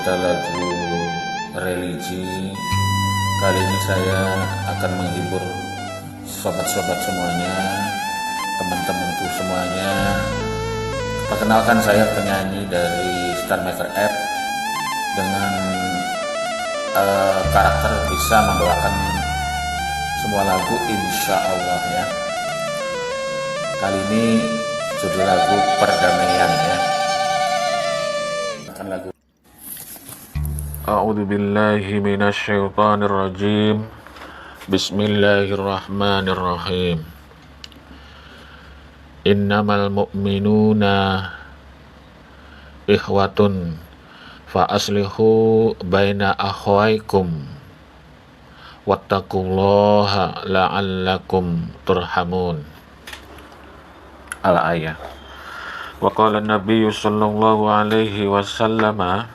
pada lagu religi. Kali ini saya akan menghibur sobat-sobat semuanya, teman-temanku semuanya. Perkenalkan, saya penyanyi dari Star Maker App dengan karakter bisa membawakan semua lagu insya Allah ya. Kali ini judul lagu Perdamaian ya. Akan lagu A'udzu billahi minasyaitonir rajim. Bismillahirrahmanirrahim. Innamal mu'minuna ikhwatun fa aslihu baina akhwaikum wattaqullaha la'allakum turhamun. Al-ayah. Wa qala an-nabiy sallallahu alaihi wasallam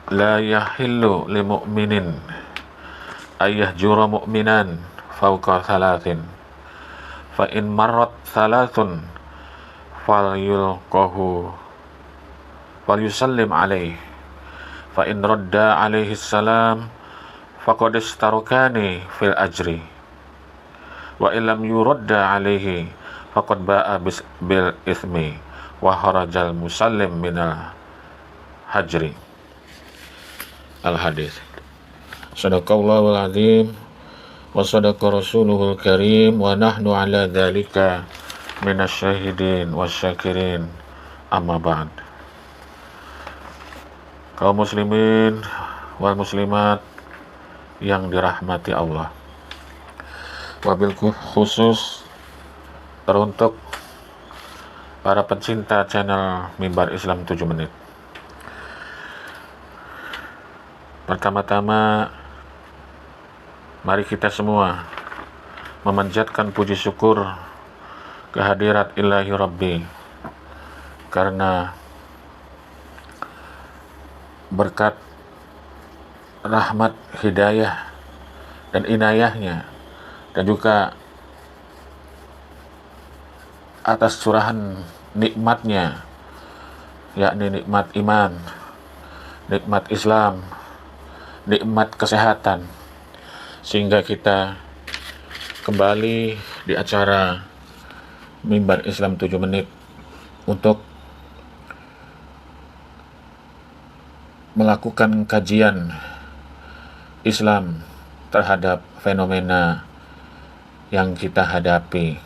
la yahillu li mu'minin ayyahjura mu'minan fawqa thalathin fa in marrat thalathun falyusallim alaihi fa in radda alaihi salam faqad istarukani fil ajri wa illam yuradda alaihi faqad ba'a bil ithmi wa harajal musallim minal hajri. Al-hadis. Sadaqallahul azim wa sadaqa rasuluhul karim wa nahnu ala dzalika minasyahidin wasyakirin, amma ba'd. Kaum muslimin wal muslimat yang dirahmati Allah, wabil khusus teruntuk para pencinta channel Mimbar Islam 7 Menit. Pertama-tama, mari kita semua memanjatkan puji syukur kehadirat Ilahi Rabbi, karena berkat rahmat, hidayah, dan inayahnya, dan juga atas curahan nikmatnya, yakni nikmat iman, nikmat Islam, nikmat kesehatan, sehingga kita kembali di acara Mimbar Islam 7 Menit untuk melakukan kajian Islam terhadap fenomena yang kita hadapi,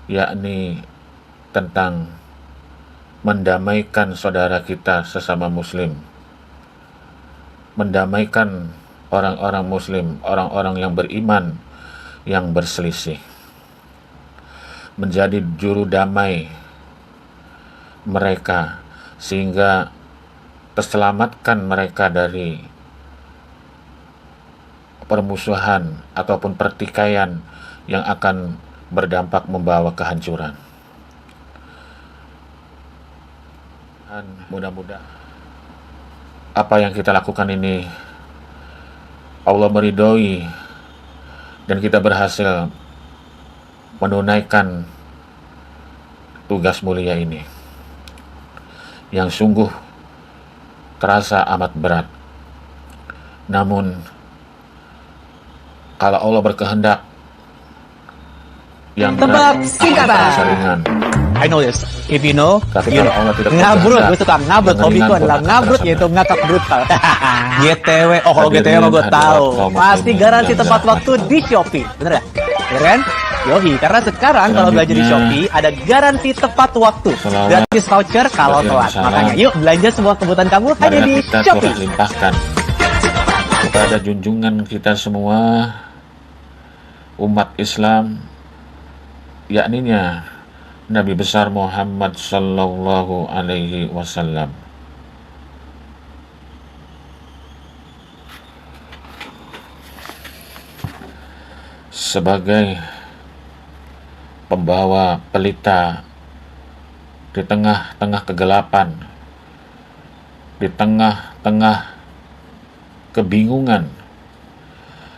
yakni tentang mendamaikan saudara kita sesama muslim, mendamaikan orang-orang muslim, orang-orang yang beriman yang berselisih, menjadi juru damai mereka sehingga terselamatkan mereka dari permusuhan ataupun pertikaian yang akan berdampak membawa kehancuran. Dan mudah-mudahan apa yang kita lakukan ini Allah meridhoi dan kita berhasil menunaikan tugas mulia ini yang sungguh terasa amat berat. Namun kalau Allah berkehendak, yang tebak singkatan ringan. I know this. If you know, Tapi you kalau know. Allah tidak Ngabrut, berkehendak, gue suka ngabrut. yang Hobiku ringan adalah pun ngabrut, akan yaitu ngakak brutal. GTW, oh kalau Hadirin GTW mah gue tahu. kaum Pasti muslimin garansi yang tepat dirahmati waktu di Shopee, bener ya? Ya kan? Yoi, karena sekarang kalau belanja di Selanjutnya, Shopee ada garansi tepat waktu, selawat gratis voucher kalau bagi telat. salam. Makanya yuk belanja semua kebutuhan kamu hanya Marilah di kita Shopee. turut limpahkan kepada junjungan kita semua umat Islam, yakninya Nabi besar Muhammad sallallahu alaihi wasallam. Sebagai pembawa pelita di tengah-tengah kegelapan, di tengah-tengah kebingungan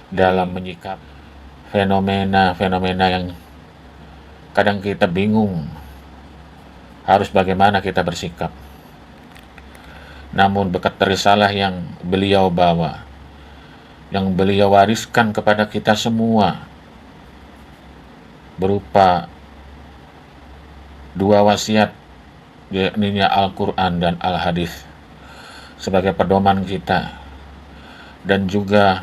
dalam menyikap fenomena-fenomena yang kadang kita bingung harus bagaimana kita bersikap. namun berkat risalah yang beliau bawa, yang beliau wariskan kepada kita semua, berupa dua wasiat, yakni Al-Quran dan Al-Hadis, sebagai pedoman kita, dan juga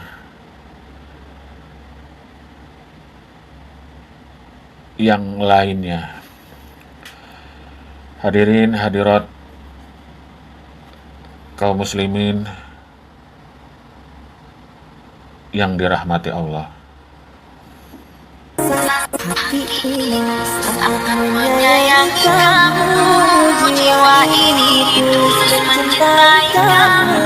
yang lainnya. Hadirin hadirat kaum muslimin yang dirahmati Allah. Hati ini sangat menyayangi kamu, jiwa ini terus mencintai kamu.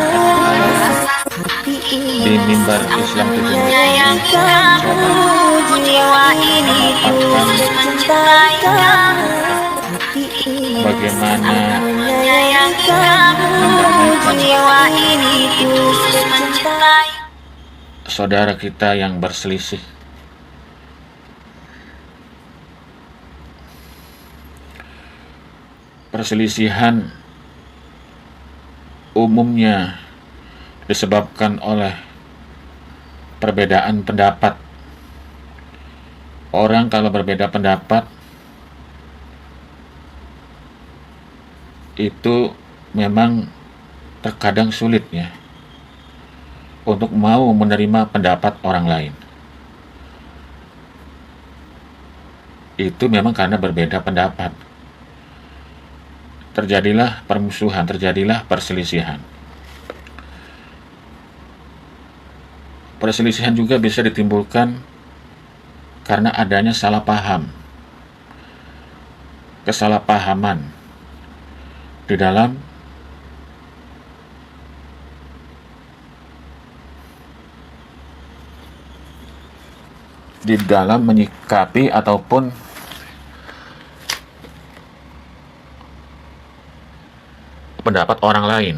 Hati ini Di mimbar Islam TV menyayangi kamu, jiwa ini terus mencintai kamu. Hati ini Bagaimana menyayangi kamu, jiwa ini terus mencintai. saudara kita yang berselisih, perselisihan umumnya disebabkan oleh perbedaan pendapat. Orang kalau berbeda pendapat itu memang terkadang sulit ya untuk mau menerima pendapat orang lain. Itu memang karena berbeda pendapat. Terjadilah permusuhan, terjadilah perselisihan. Perselisihan juga bisa ditimbulkan karena adanya salah paham, kesalahpahaman di dalam menyikapi ataupun pendapat orang lain,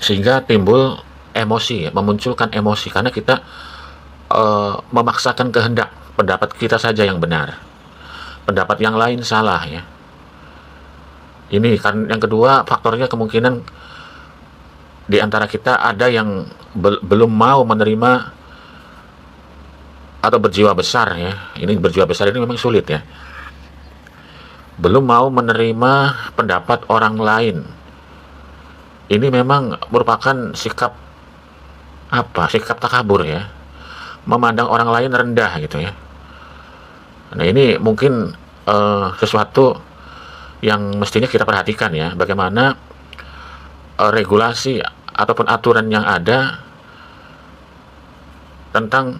sehingga timbul emosi, memunculkan emosi karena kita memaksakan kehendak pendapat kita saja yang benar, pendapat yang lain salah ya. Ini kan yang kedua, faktornya kemungkinan di antara kita ada yang belum mau menerima atau berjiwa besar ya. Ini berjiwa besar ini memang sulit ya. Belum mau menerima pendapat orang lain. Ini memang merupakan sikap sikap takabur ya. Memandang orang lain rendah gitu ya. Nah, ini mungkin sesuatu yang mestinya kita perhatikan ya, bagaimana regulasi ataupun aturan yang ada tentang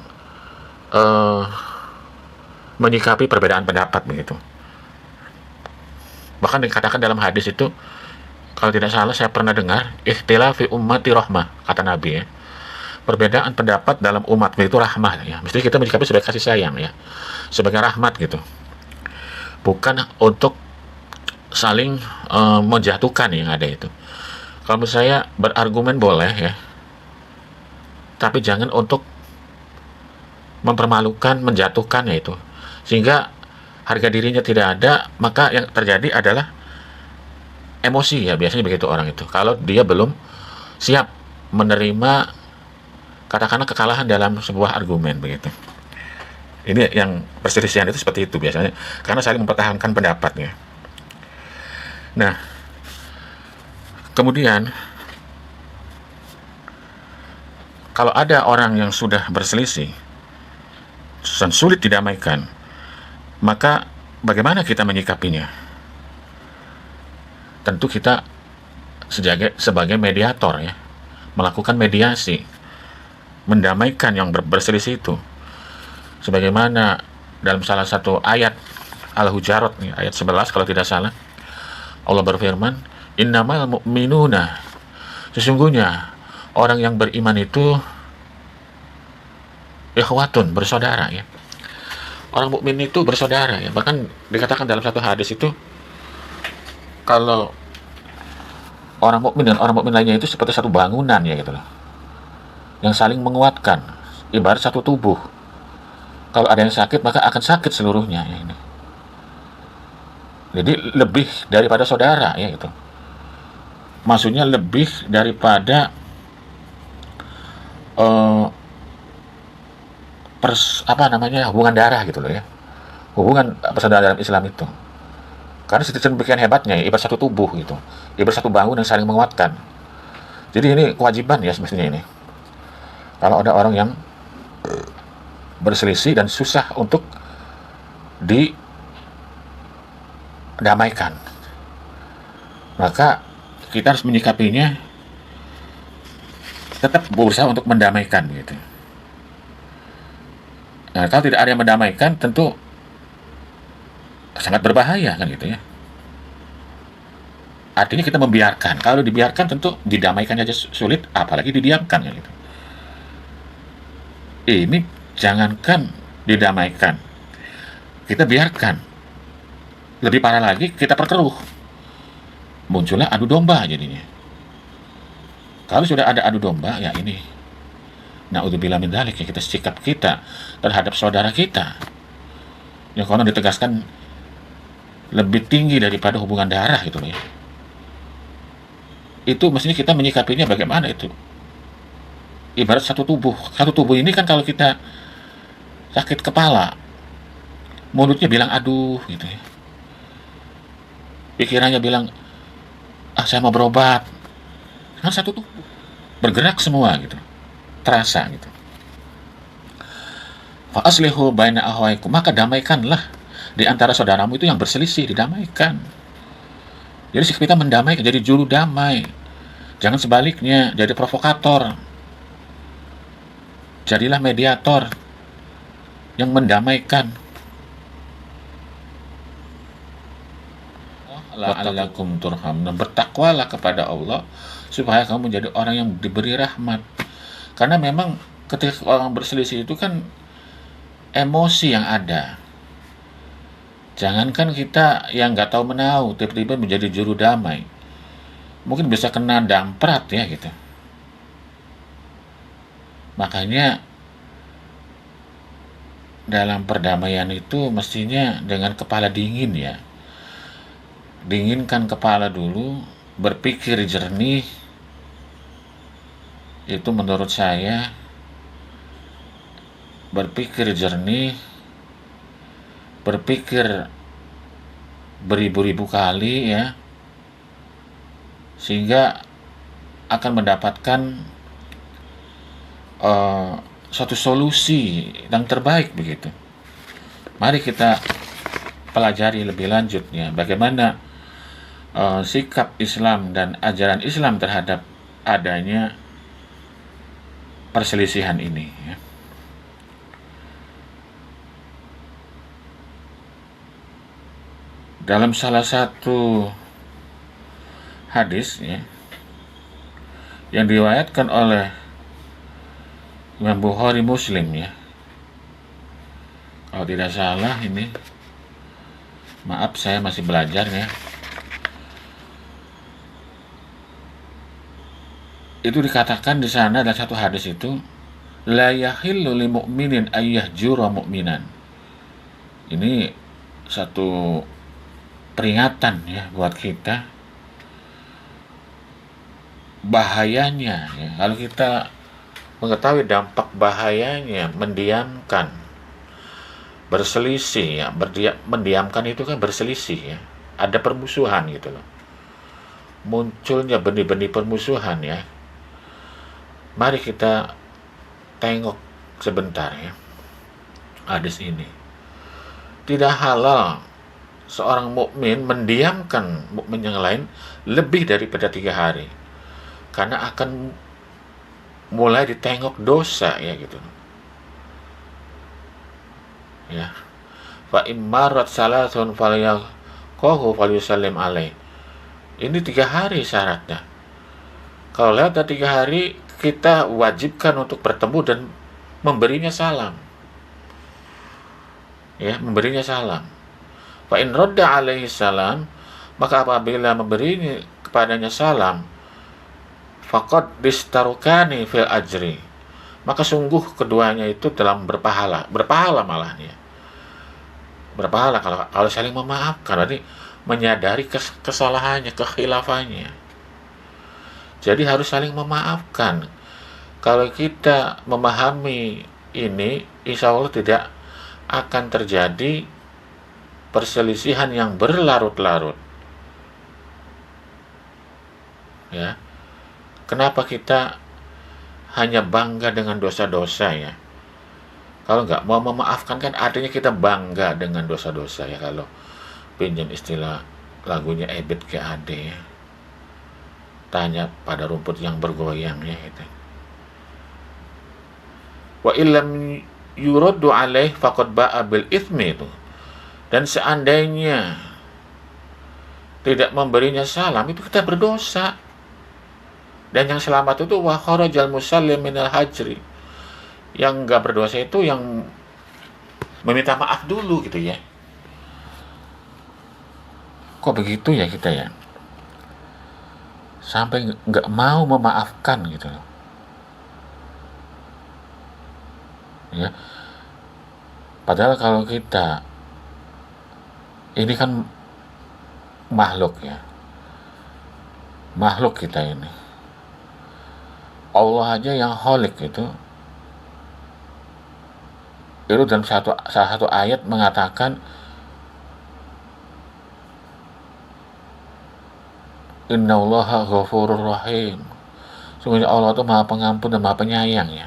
menyikapi perbedaan pendapat begitu. Bahkan dikatakan dalam hadis itu, kalau tidak salah saya pernah dengar, ikhtilafi ummati rahmah, kata Nabi ya. Perbedaan pendapat dalam umat itu rahmah ya. Mesti kita menyikapi sebagai kasih sayang ya, sebagai rahmat gitu. Bukan untuk saling menjatuhkan yang ada itu. Kalau menurut saya berargumen boleh ya, tapi jangan untuk mempermalukan, menjatuhkan ya itu, sehingga harga dirinya tidak ada, maka yang terjadi adalah emosi ya, biasanya begitu orang itu. Kalau dia belum siap menerima katakanlah kekalahan dalam sebuah argumen begitu. Ini yang perselisihan itu seperti itu biasanya, karena saling mempertahankan pendapatnya. Nah, kemudian kalau ada orang yang sudah berselisih dan sulit didamaikan, maka bagaimana kita menyikapinya? Tentu kita sebagai mediator ya, melakukan mediasi, mendamaikan yang berselisih itu. Sebagaimana dalam salah satu ayat Al-Hujarat ayat 11 kalau tidak salah, Allah berfirman, innamal mu'minuna, sesungguhnya orang yang beriman itu ikhwatun, bersaudara ya. Orang mukmin itu bersaudara ya. Bahkan dikatakan dalam satu hadis itu, kalau orang mukmin dan orang mukmin lainnya itu seperti satu bangunan ya gitu loh, yang saling menguatkan, ibarat satu tubuh. Kalau ada yang sakit maka akan sakit seluruhnya ya ini. Jadi lebih daripada saudara ya gitu. maksudnya lebih daripada hubungan darah gitu loh ya, hubungan persaudaraan dalam Islam itu. Karena sedemikian hebatnya ya, ibarat satu tubuh gitu, ibarat satu bangun yang saling menguatkan. Jadi ini kewajiban ya semestinya ini. Kalau ada orang yang berselisih dan susah untuk didamaikan, maka kita harus menyikapinya tetap berusaha untuk mendamaikan gitu. Nah, kalau tidak ada yang mendamaikan, tentu sangat berbahaya kan gitu ya. Artinya kita membiarkan. Kalau dibiarkan tentu didamaikan aja sulit, apalagi didiamkan kan gitu. Ini jangankan didamaikan, kita biarkan. Lebih parah lagi, kita perkeruh. Muncullah adu domba jadinya. Kalau sudah ada adu domba, ya ini na'udzubillah min dzalik, ya kita sikap kita terhadap saudara kita yang konon ditegaskan lebih tinggi daripada hubungan darah gitu ya. Itu mestinya kita menyikapinya bagaimana itu. Ibarat satu tubuh. Satu tubuh ini kan kalau kita sakit kepala, mulutnya bilang aduh gitu ya. Pikirannya bilang, saya mau berobat. Kan satu tubuh. Bergerak semua gitu. Terasa gitu. Fa aslihu baina ahwaikum, maka damaikanlah di antara saudaramu itu yang berselisih, didamaikan. Jadi sikap kita mendamaikan, jadi juru damai. Jangan sebaliknya, jadi provokator. Jadilah mediator yang mendamaikan. La'allakum turhamun. Bertakwalah kepada Allah supaya kamu menjadi orang yang diberi rahmat. Karena memang ketika orang berselisih itu kan emosi yang ada. Jangankan kita yang nggak tahu menahu tiba-tiba menjadi juru damai, mungkin bisa kena damprat ya gitu. Makanya dalam perdamaian itu mestinya dengan kepala dingin ya. Dinginkan kepala dulu, berpikir jernih. Itu menurut saya, berpikir jernih, berpikir beribu-ribu kali ya, sehingga akan mendapatkan suatu solusi yang terbaik begitu. Mari kita pelajari lebih lanjutnya bagaimana sikap Islam dan ajaran Islam terhadap adanya perselisihan ini ya. Dalam salah satu hadis ya, yang diriwayatkan oleh Imam Bukhari Muslim ya, kalau tidak salah ini, maaf saya masih belajar ya, itu dikatakan di sana ada satu hadis itu, la yahillu lil mu'minin ayyahjura mu'minan. Ini satu peringatan ya buat kita, bahayanya ya, kalau kita mengetahui dampak bahayanya mendiamkan berselisih ya, mendiamkan itu kan berselisih ya, ada permusuhan gitu loh, munculnya benih-benih permusuhan ya. Mari kita tengok sebentar ya hadis ini. Tidak halal seorang mukmin mendiamkan mukmin yang lain lebih daripada 3 hari, karena akan mulai ditengok dosa ya gitu ya. Fa immarat salasun falyaqahu falyusallim alaih. Ini 3 hari syaratnya. Kalau lewat dari 3 hari, kita wajibkan untuk bertemu dan memberinya salam ya, memberinya salam. Fa in radda alaihi salam, maka apabila memberi kepadanya salam, faqad bistarukani fil ajri, maka sungguh keduanya itu dalam berpahala malahnya. Berpahala kalau saling memaafkan, berarti menyadari kesalahannya, kekhilafannya. Jadi harus saling memaafkan. Kalau kita memahami ini, insya Allah tidak akan terjadi perselisihan yang berlarut-larut. Ya, kenapa kita hanya bangga dengan dosa-dosa ya? Kalau nggak mau memaafkan kan artinya kita bangga dengan dosa-dosa ya. Kalau pinjam istilah lagunya Ebit ke Ade ya. Tanya pada rumput yang bergoyang ya gitu. Wa illam yuraddu alaih faqad ba'a bil itsmi itu. Dan seandainya tidak memberinya salam, itu kita berdosa. Dan yang selamat itu wa kharajal musallim minal hajri. Yang nggak berdosa itu yang meminta maaf dulu gitu ya. Kok begitu ya kita ya? Sampai nggak mau memaafkan gitu loh. Ya. Padahal kalau kita ini kan makhluk ya. Makhluk kita ini. Allah aja yang kholik itu dalam salah satu ayat mengatakan Innallaha ghafurur rahim. Sungguhnya Allah itu Maha Pengampun dan Maha Penyayang ya.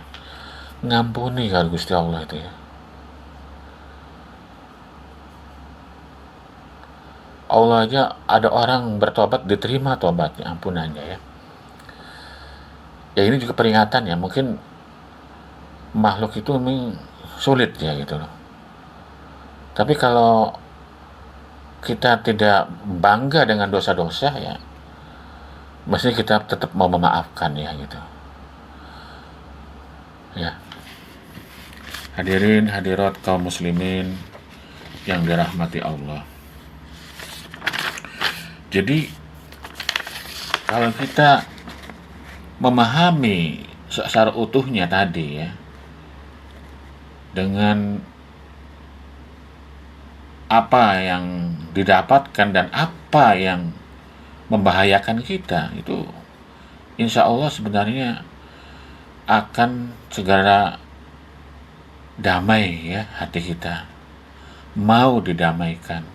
Ngampuni kalau Gusti Allah itu ya. Allah aja ada orang bertobat diterima tobatnya, ampunannya ya. Ya ini juga peringatan ya, mungkin makhluk itu memang sulit ya gitu loh. Tapi kalau kita tidak bangga dengan dosa-dosa ya, mesti kita tetap mau memaafkan ya gitu. Ya. Hadirin hadirat kaum muslimin yang dirahmati Allah. Jadi kalau kita memahami secara utuhnya tadi ya, dengan apa yang didapatkan dan apa yang membahayakan kita, itu insya Allah sebenarnya akan segera damai ya hati kita, mau didamaikan.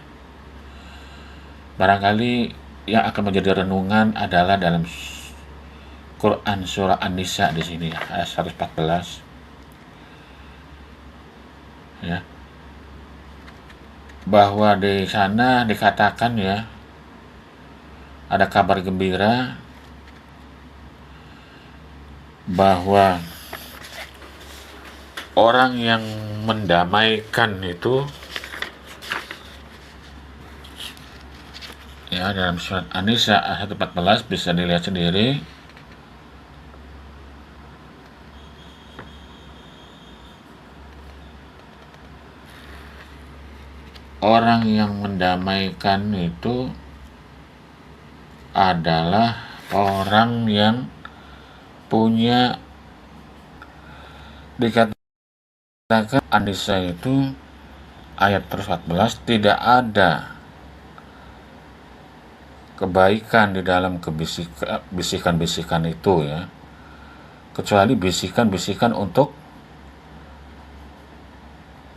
Barangkali yang akan menjadi renungan adalah dalam Quran surah An-Nisa di sini ayat 114 ya, bahwa di sana dikatakan ya, ada kabar gembira bahwa orang yang mendamaikan itu ya, dalam surat An-Nisa ayat 114 bisa dilihat sendiri. Orang yang mendamaikan itu adalah orang yang punya, dikatakan An-Nisa itu ayat 14, tidak ada kebaikan di dalam bisikan-bisikan itu ya, kecuali bisikan-bisikan untuk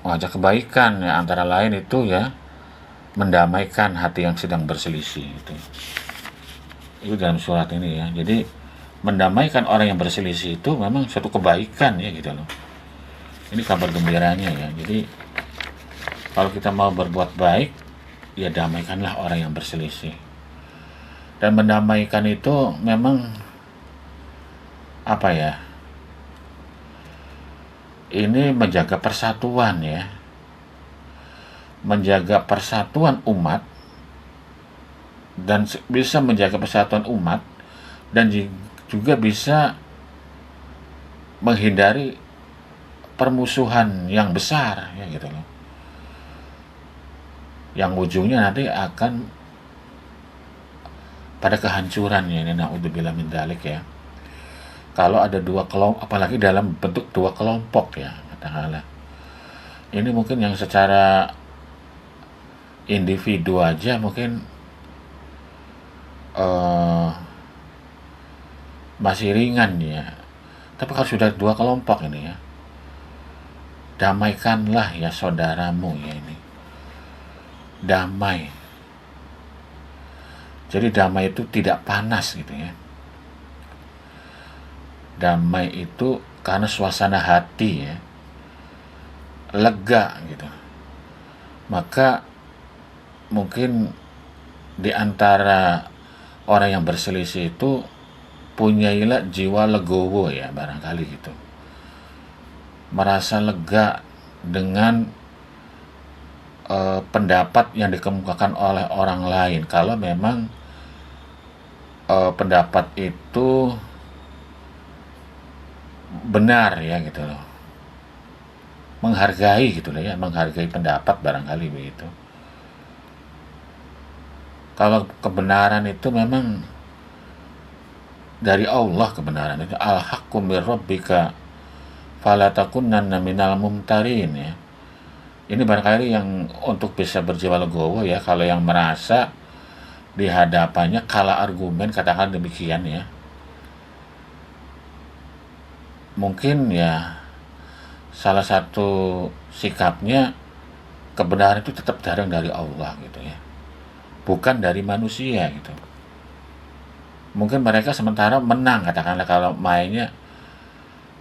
mengajak kebaikan ya, antara lain itu ya mendamaikan hati yang sedang berselisih itu dalam surat ini ya. Jadi mendamaikan orang yang berselisih itu memang suatu kebaikan ya gitu loh. Ini kabar gembiranya ya. Jadi kalau kita mau berbuat baik ya damaikanlah orang yang berselisih. Dan mendamaikan itu memang apa ya, ini menjaga persatuan ya, menjaga persatuan umat, dan bisa menjaga persatuan umat, dan juga bisa menghindari permusuhan yang besar ya gitu loh, yang ujungnya nanti akan pada kehancuran ya, ini naudzubillah min dzalik ya. Kalau ada dua kelompok, apalagi dalam bentuk dua kelompok ya katakanlah, ini mungkin yang secara individu aja mungkin masih ringan ya. Tapi kalau sudah dua kelompok ini ya, damaikanlah ya saudaramu ya ini. Damai. Jadi damai itu tidak panas gitu ya. Damai itu karena suasana hati ya, lega gitu. Maka mungkin di antara orang yang berselisih itu punyailah jiwa legowo ya, barangkali gitu. Merasa lega dengan pendapat yang dikemukakan oleh orang lain. Kalau memang pendapat itu benar ya gitu loh. Menghargai gitu loh ya, menghargai pendapat barangkali begitu. Kalau kebenaran itu memang dari Allah, kebenaran itu al-haqqu mir rabbika fala takunanna minal mumtarin ya. Ini barangkali yang untuk bisa berjiwa legowo ya, kalau yang merasa di hadapannya kalah argumen, katakan demikian ya. Mungkin ya salah satu sikapnya kebenaran itu tetap datang dari Allah gitu ya, bukan dari manusia gitu. Mungkin mereka sementara menang, katakanlah kalau mainnya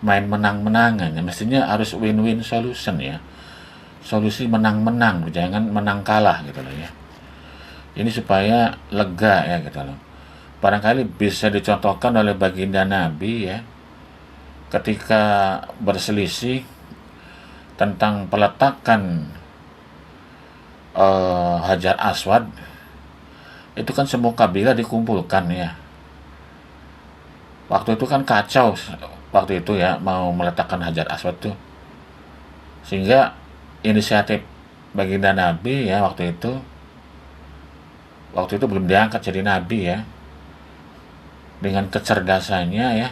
main menang-menangan ya, mestinya harus win-win solution ya, solusi menang-menang, jangan menang kalah gitu loh ya. Ini supaya lega ya gitu loh. Barangkali bisa dicontohkan oleh baginda Nabi ya, ketika berselisih tentang peletakan Hajar Aswad, itu kan semua kabilah dikumpulkan ya. Waktu itu kan kacau waktu itu ya, mau meletakkan Hajar Aswad tuh, sehingga inisiatif baginda Nabi ya waktu itu belum diangkat jadi Nabi ya, dengan kecerdasannya ya,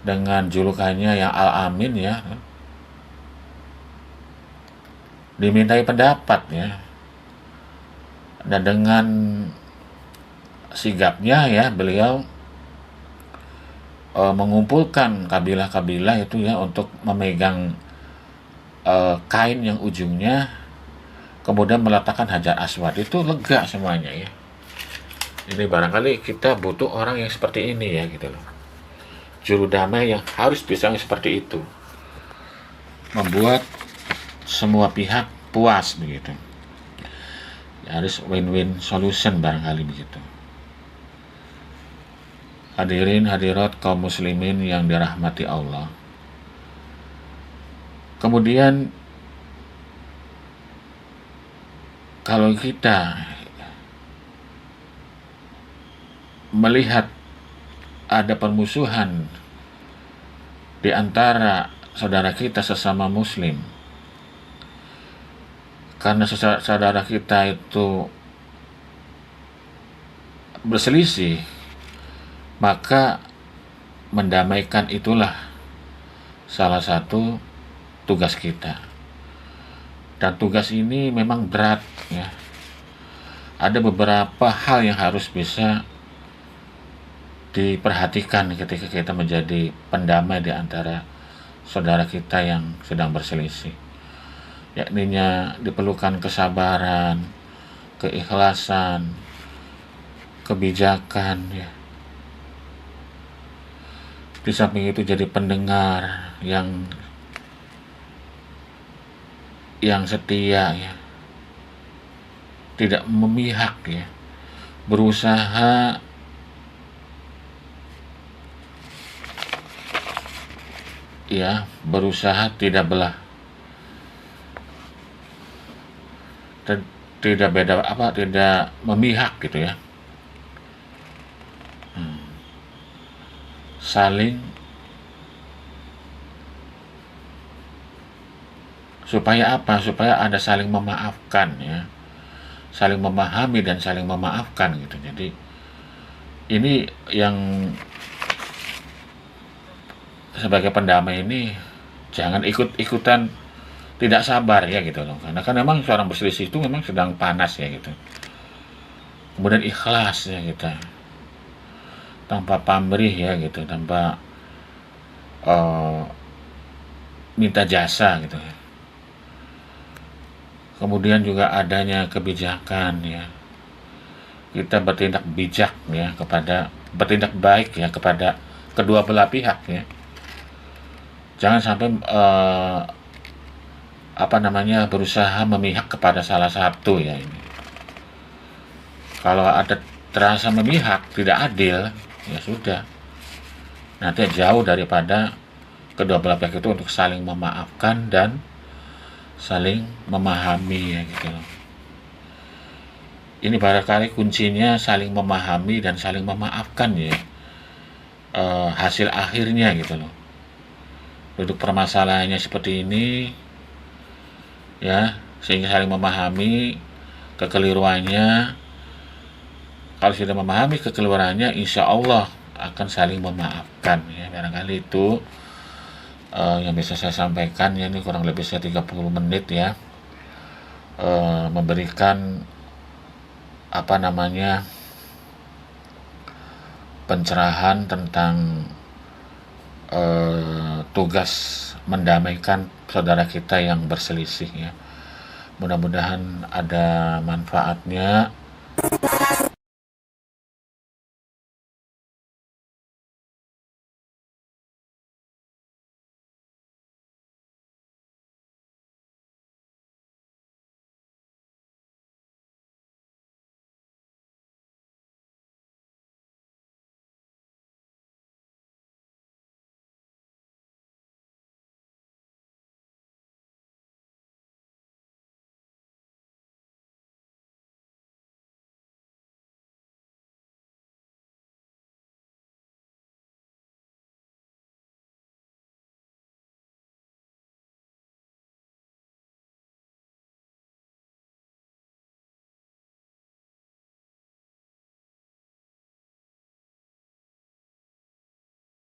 dengan julukannya yang Al-Amin ya, dimintai pendapat ya, dan dengan sigapnya ya beliau mengumpulkan kabilah-kabilah itu ya untuk memegang kain yang ujungnya, kemudian meletakkan Hajar Aswad. Itu lega semuanya ya. Ini barangkali kita butuh orang yang seperti ini ya gitu loh, juru damai yang harus bisa seperti itu, membuat semua pihak puas begitu ya, harus win-win solution barangkali begitu. Hadirin hadirat kaum muslimin yang dirahmati Allah. Kemudian kalau kita melihat ada permusuhan di antara saudara kita sesama muslim, karena saudara kita itu berselisih, maka mendamaikan itulah salah satu tugas kita. Dan tugas ini memang berat ya. Ada beberapa hal yang harus bisa diperhatikan ketika kita menjadi pendamai di antara saudara kita yang sedang berselisih. Yakninya diperlukan kesabaran, keikhlasan, kebijakan ya. Di samping itu jadi pendengar yang setia ya, tidak memihak ya, berusaha tidak belah, tidak beda tidak memihak gitu ya. Saling supaya apa? Supaya ada saling memaafkan ya, saling memahami dan saling memaafkan gitu. Jadi ini yang sebagai pendamai ini jangan ikut-ikutan tidak sabar ya gitu loh, karena kan memang seorang berselisih itu memang sedang panas ya gitu. Kemudian ikhlas ya kita, tanpa pamrih ya gitu, tanpa eh, minta jasa gitu ya. Kemudian juga adanya kebijakan ya, kita bertindak bijak ya, bertindak baik ya kepada kedua belah pihak ya. Jangan sampai berusaha memihak kepada salah satu ya ini. Kalau ada terasa memihak, tidak adil, ya sudah. Nanti jauh daripada kedua belah pihak itu untuk saling memaafkan dan saling memahami ya gitu loh. Ini barangkali kuncinya saling memahami dan saling memaafkan ya, hasil akhirnya gitu loh. Duduk permasalahannya seperti ini ya, sehingga saling memahami kekeliruannya. Kalau sudah memahami kekeliruannya, insya Allah akan saling memaafkan ya. Barangkali itu yang bisa saya sampaikan ya, ini kurang lebih 30 menit ya, memberikan pencerahan tentang tugas mendamaikan saudara kita yang berselisih ya. Mudah-mudahan ada manfaatnya